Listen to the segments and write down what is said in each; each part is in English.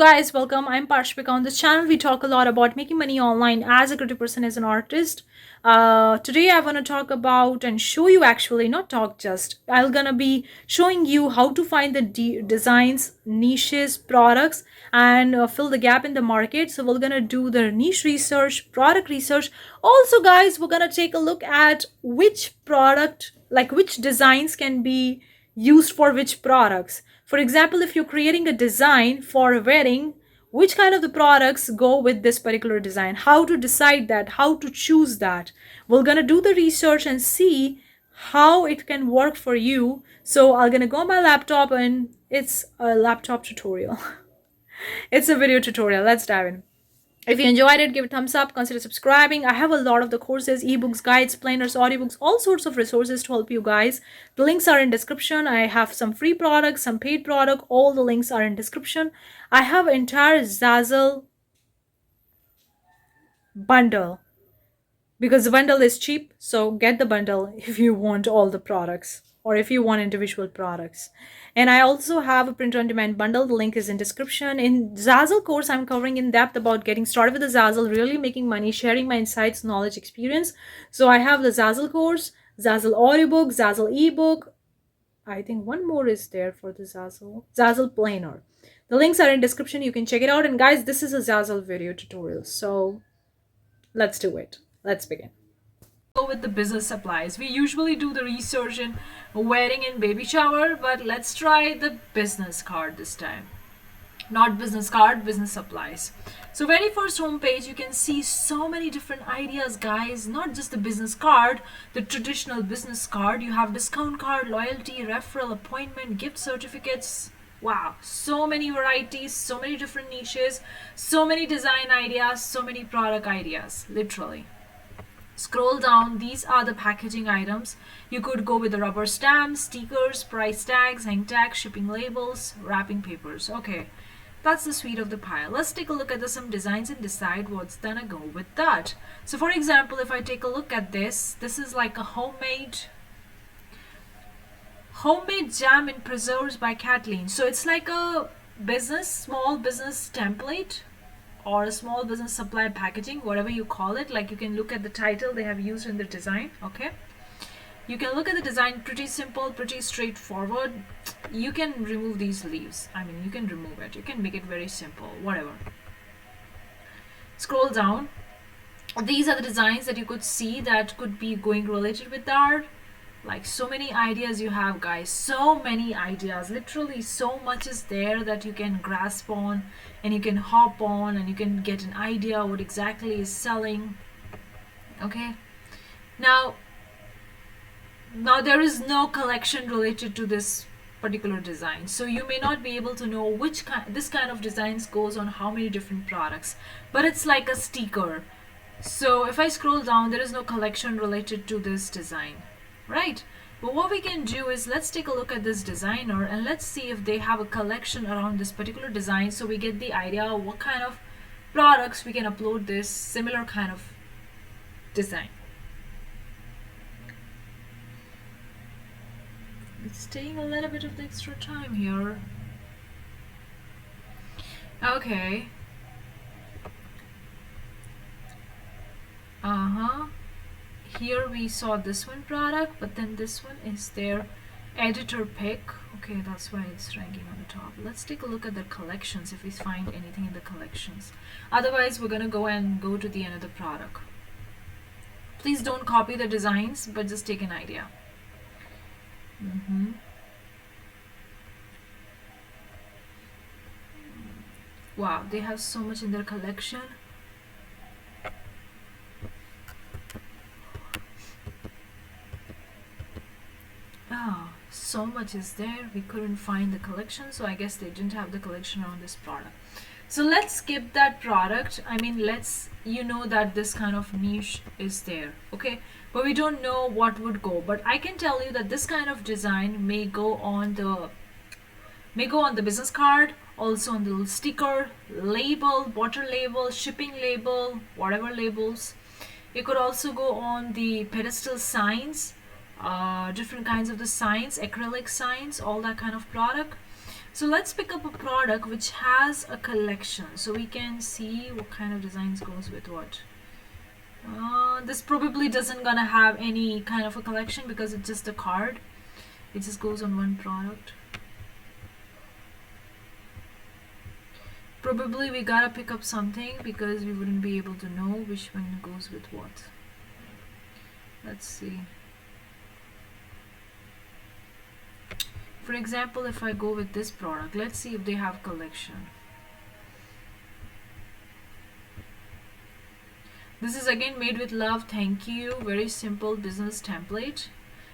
guys, welcome. I'm Parshvika. On this channel, we talk a lot about making money online as a creative person, as an artist. Today, I want to talk about and show you actually, not talk just. I'm gonna be showing you how to find the designs, niches, products, and fill the gap in the market. So we're gonna do the niche research, product research. Also, guys, we're gonna take a look at which product, like which designs can be used for which products. For example, if you're creating a design for a wedding, which kind of the products go with this particular design? How to decide that? How to choose that? We're gonna do the research and see how it can work for you. So I'm gonna go on my laptop and it's a laptop tutorial. It's a video tutorial. Let's dive in. If you enjoyed it, give it a thumbs up, consider subscribing. I have a lot of the courses, ebooks, guides, planners, audiobooks, all sorts of resources to help you guys. The links are in description. I have some free products, some paid product. All the links are in description. I have entire Zazzle bundle because the bundle is cheap. So get the bundle if you want all the products or if you want individual products. And I also have a print on demand bundle. The link is in description. In Zazzle course, I'm covering in depth about getting started with the Zazzle, really making money, sharing my insights, knowledge, experience. So I have the Zazzle course, Zazzle audiobook, Zazzle ebook. I think one more is there for the Zazzle planner. The links are in description. You can check it out. And guys, this is a Zazzle video tutorial. So let's do it. Let's begin. Go with the business supplies. We usually do the research in wedding and baby shower, but let's try the business card this time. Not business card, business supplies. So very first homepage, you can see so many different ideas, guys. Not just the business card, the traditional business card. You have discount card, loyalty, referral, appointment, gift certificates. Wow, so many varieties, so many different niches, so many design ideas, so many product ideas, literally. Scroll down, these are the packaging items. You could go with the rubber stamps, stickers, price tags, hang tags, shipping labels, wrapping papers. Okay, that's the sweet of the pile. Let's take a look at some designs and decide what's gonna go with that. So for example, if I take a look at this is like a homemade jam and preserves by Kathleen. So it's like a small business template or a small business supply packaging, whatever you call it. Like you can look at the title they have used in the design. Okay, you can look at the design, pretty simple, pretty straightforward. You can remove these leaves. I mean, you can remove it, you can make it very simple, whatever. Scroll down, these are the designs that you could see that could be going related with art. Like so many ideas you have, guys, so many ideas, literally so much is there that you can grasp on and you can hop on and you can get an idea what exactly is selling. Okay, now there is no collection related to this particular design, so you may not be able to know which this kind of designs goes on how many different products, but it's like a sticker. So if I scroll down, there is no collection related to this design, right? But what we can do is let's take a look at this designer and let's see if they have a collection around this particular design, so we get the idea of what kind of products we can upload this similar kind of design. It's taking a little bit of the extra time here. Okay. Here we saw this one product, but then this one is their editor pick. Okay, that's why it's ranking on the top. Let's take a look at the collections if we find anything in the collections. Otherwise, we're gonna go to the another product. Please don't copy the designs, but just take an idea. Wow, they have so much in their collection. So much is there, we couldn't find the collection, so I guess they didn't have the collection on this product. So let's skip that product. I mean, you know that this kind of niche is there, okay, but we don't know what would go. But I can tell you that this kind of design may go on the business card, also on the little sticker, label, water label, shipping label, whatever labels. It could also go on the pedestal signs, different kinds of the signs, acrylic signs, all that kind of product. So let's pick up a product which has a collection so we can see what kind of designs goes with what. This probably doesn't gonna have any kind of a collection because it's just a card. It just goes on one product. Probably we gotta pick up something because we wouldn't be able to know which one goes with what. Let's see. For example, if I go with this product, let's see if they have collection. This is again made with love, thank you, very simple business template.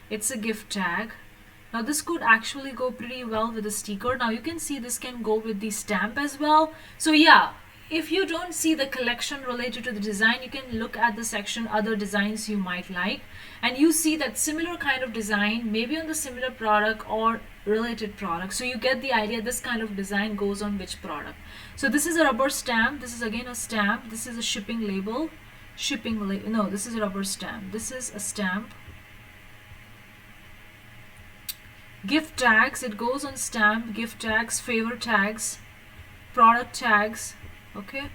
It's a gift tag. Now this could actually go pretty well with a sticker. Now you can see this can go with the stamp as well. So yeah, if you don't see the collection related to the design, you can look at the section other designs you might like, and you see that similar kind of design maybe on the similar product or related product. So you get the idea this kind of design goes on which product. So this is a rubber stamp. This is again a stamp. This is a shipping label. No, this is a rubber stamp. This is a stamp. Gift tags, it goes on stamp, gift tags, favor tags, product tags. Okay,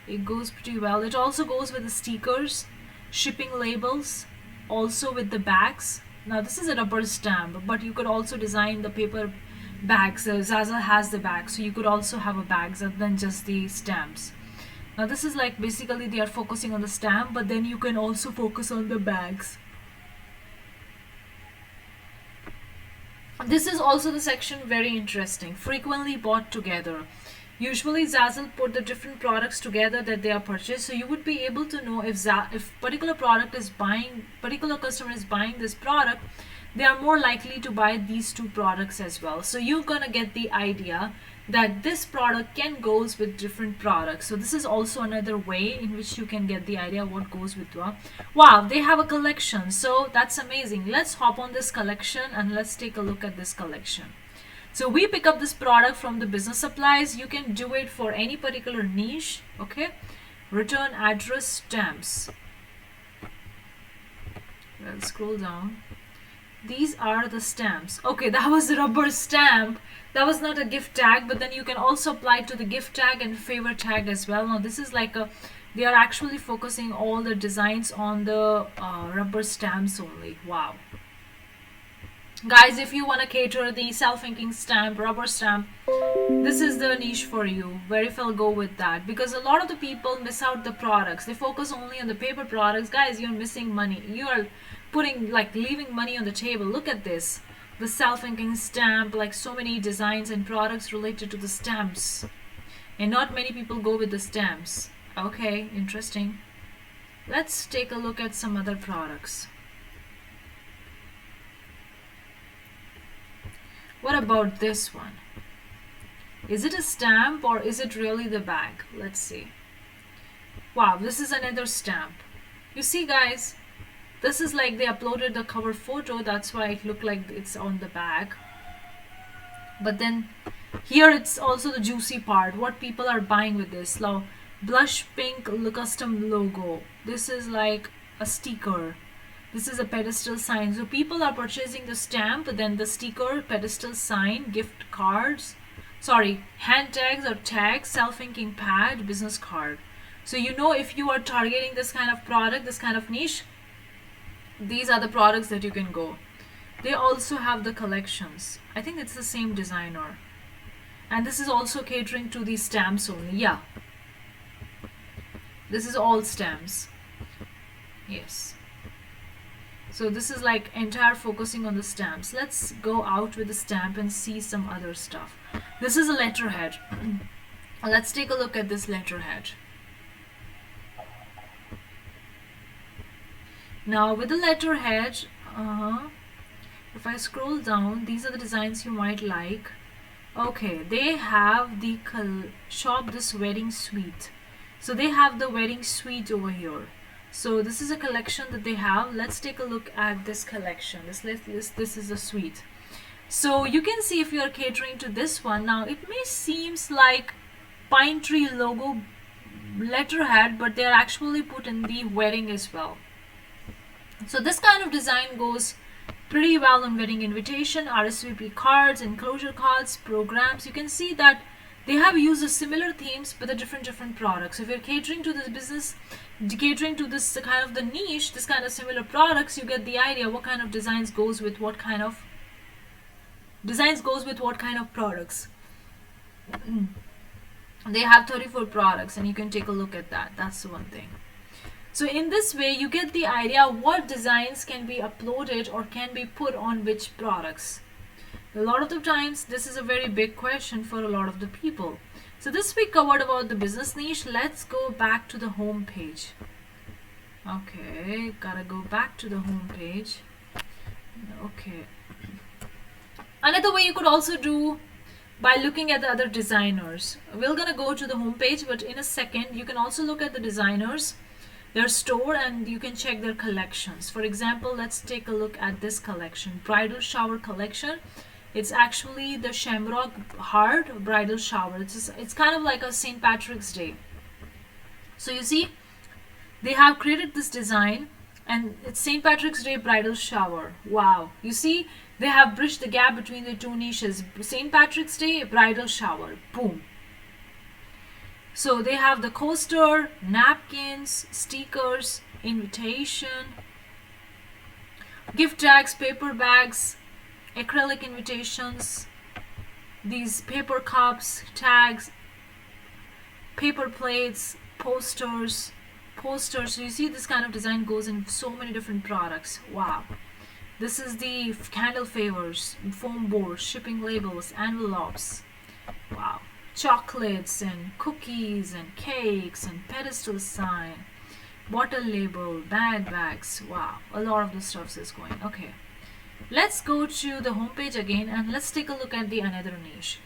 it goes pretty well. It also goes with the stickers, shipping labels, also with the bags. Now this is a rubber stamp, but you could also design the paper bags. Zazzle has the bags, so you could also have a bags other than just the stamps. Now this is like basically they are focusing on the stamp, but then you can also focus on the bags. This is also the section very interesting. Frequently bought together. Usually Zazzle put the different products together that they are purchased, so you would be able to know if particular customer is buying this product, they are more likely to buy these two products as well. So you're gonna get the idea that this product can goes with different products. So this is also another way in which you can get the idea what goes with what. Wow, they have a collection, so that's amazing. Let's hop on this collection and let's take a look at this collection. So we pick up this product from the business supplies. You can do it for any particular niche. Okay, return address stamps. Let's scroll down. These are the stamps. Okay, that was a rubber stamp. That was not a gift tag, but then you can also apply to the gift tag and favor tag as well. Now this is like they are actually focusing all the designs on the rubber stamps only. Wow. Guys, if you want to cater the self-inking stamp, rubber stamp, this is the niche for you. Very well go with that, because a lot of the people miss out the products. They focus only on the paper products. Guys, you're missing money. You are leaving money on the table. Look at this. The self-inking stamp, like so many designs and products related to the stamps. And not many people go with the stamps. Okay, interesting. Let's take a look at some other products. What about this one? Is it a stamp or is it really the bag? Let's see. Wow, this is another stamp. You see, guys, this is like they uploaded the cover photo. That's why it looked like it's on the bag. But then here it's also the juicy part. What people are buying with this. Now, blush pink custom logo. This is like a sticker. This is a pedestal sign. So people are purchasing the stamp, then the sticker, pedestal sign, gift cards, hand tags or tags, self-inking pad, business card. So you know, if you are targeting this kind of product, this kind of niche, these are the products that you can go. They also have the collections. I think it's the same designer. And this is also catering to these stamps only. Yeah. This is all stamps. Yes. So this is like entire focusing on the stamps. Let's go out with the stamp and see some other stuff. This is a letterhead. Let's take a look at this letterhead. Now with the letterhead, if I scroll down, these are the designs you might like. Okay, they have the shop this wedding suite. So they have the wedding suite over here. So this is a collection that they have. Let's take a look at this collection. This is a suite. So you can see if you are catering to this one. Now it may seems like pine tree logo letterhead, but they are actually put in the wedding as well. So this kind of design goes pretty well on wedding invitation, RSVP cards, enclosure cards, programs. You can see that they have used similar themes but the different products. If you're catering to this business, catering to this kind of the niche, this kind of similar products, you get the idea what kind of designs goes with what kind of products. They have 34 products and you can take a look at that. That's the one thing. So in this way you get the idea what designs can be uploaded or can be put on which products. A lot of the times this is a very big question for a lot of the people. So this we covered about the business niche. Let's go back to the home page. Okay, gotta go back to the home page. Okay. Another way you could also do by looking at the other designers. We're gonna go to the home page, but in a second you can also look at the designers, their store, and you can check their collections. For example, let's take a look at this collection, bridal shower collection. It's actually the Shamrock Heart bridal shower. It's kind of like a St. Patrick's Day. So you see, they have created this design and it's St. Patrick's Day bridal shower. Wow. You see, they have bridged the gap between the two niches. St. Patrick's Day bridal shower. Boom. So they have the coaster, napkins, stickers, invitation, gift tags, paper bags, acrylic invitations, these paper cups, tags, paper plates, posters. So you see this kind of design goes in so many different products. Wow. This is the candle favors, foam boards, shipping labels, envelopes. Wow. Chocolates and cookies and cakes and pedestal sign, bottle label, bags. Wow. A lot of the stuff is going. Okay. Let's go to the homepage again and let's take a look at the another niche.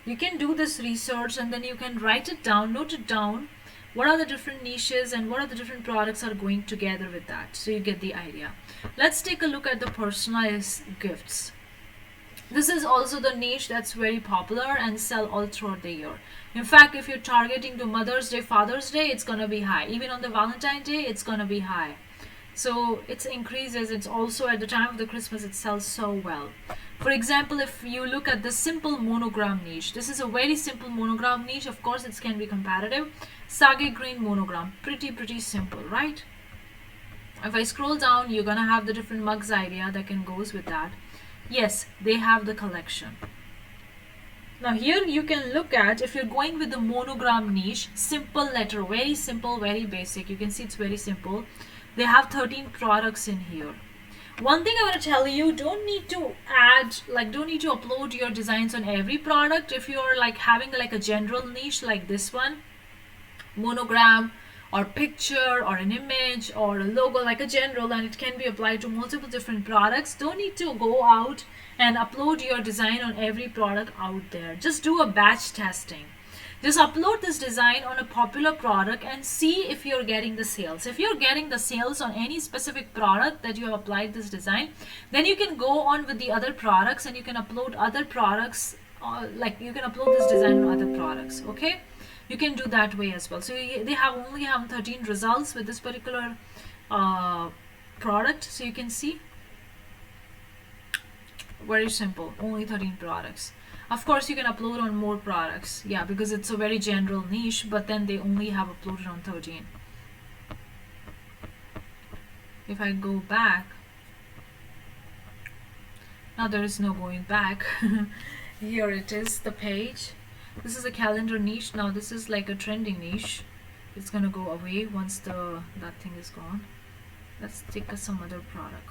You can do this research and then you can write it down, note it down. What are the different niches and what are the different products are going together with that, so you get the idea. Let's take a look at the personalized gifts. This is also the niche that's very popular and sell all throughout the year. In fact, if you're targeting to Mother's Day, Father's Day, it's gonna be high. Even on the Valentine's Day, it's gonna be high. So it increases. It's also at the time of the Christmas it sells so well. For example, if you look at the simple monogram niche, this is a very simple monogram niche. Of course it can be competitive. Sage green monogram, pretty simple, right? If I scroll down, you're gonna have the different mugs idea that can goes with that. Yes, they have the collection. Now here you can look at, if you're going with the monogram niche, simple letter, very simple, very basic. You can see it's very simple. They have 13 products in here. One thing I want to tell you, don't need to upload your designs on every product. If you're like having like a general niche like this one, monogram or picture or an image or a logo, like a general, and it can be applied to multiple different products, don't need to go out and upload your design on every product out there. Just do a batch testing. Just upload this design on a popular product and see if you're getting the sales. If you're getting the sales on any specific product that you have applied this design, then you can go on with the other products and you can upload other products, like you can upload this design on other products. Okay, you can do that way as well. So they only have 13 results with this particular product. So you can see, very simple, only 13 products. Of course you can upload on more products, yeah, because it's a very general niche, but then they only have uploaded on 13. If I go back, now there is no going back. Here it is, the page. This is a calendar niche. Now this is like a trending niche. It's gonna go away once that thing is gone. Let's take some other product.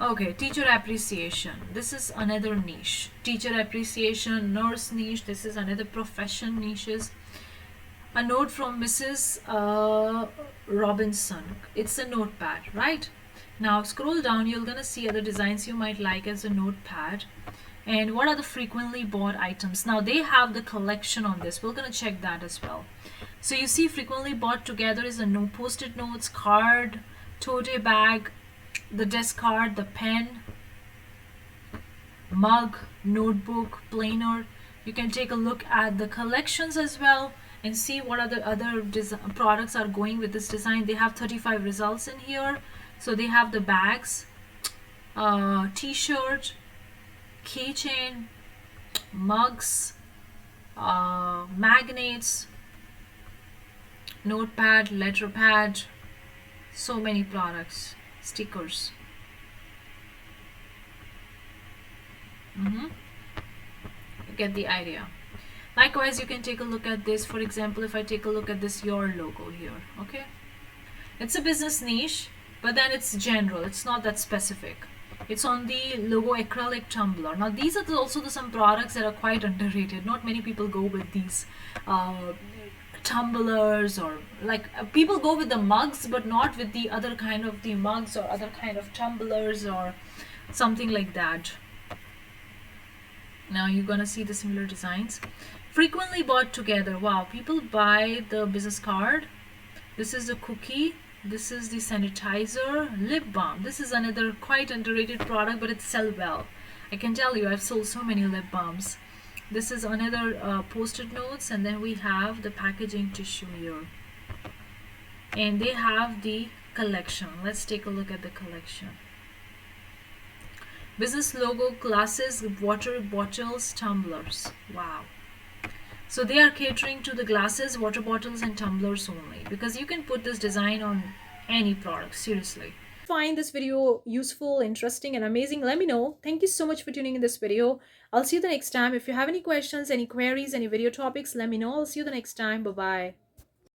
Okay, teacher appreciation. This is another niche. Teacher appreciation, nurse niche. This is another profession niches. A note from Mrs. Robinson. It's a notepad, right? Now scroll down, you're gonna see other designs you might like as a notepad. And what are the frequently bought items? Now they have the collection on this. We're gonna check that as well. So you see frequently bought together is a post-it notes, card, tote bag, the desk card, the pen, mug, notebook, planner. You can take a look at the collections as well and see what other products are going with this design. They have 35 results in here. So they have the bags, T-shirt, keychain, mugs, magnets, notepad, letter pad, so many products, stickers. You get the idea. Likewise, you can take a look at this. For example, if I take a look at this your logo here, okay, it's a business niche, but then it's general, it's not that specific. It's on the logo acrylic tumbler. Now these are also some products that are quite underrated. Not many people go with these uh, tumblers, or like people go with the mugs but not with the other kind of the mugs or other kind of tumblers or something like that. Now you're gonna see the similar designs frequently bought together. Wow, people buy the business card. This is the cookie. This is the sanitizer. Lip balm. This is another quite underrated product, but it sells well. I can tell you, I've sold so many lip balms. This is another post-it notes, and then we have the packaging tissue here. And they have the collection. Let's take a look at the collection. Business logo, glasses, water bottles, tumblers. Wow. So they are catering to the glasses, water bottles and tumblers only, because you can put this design on any product, seriously. Find this video useful, interesting and amazing, let me know. Thank you so much for tuning in this video. I'll see you the next time. If you have any questions, any queries, any video topics, let me know. I'll see you the next time. Bye bye.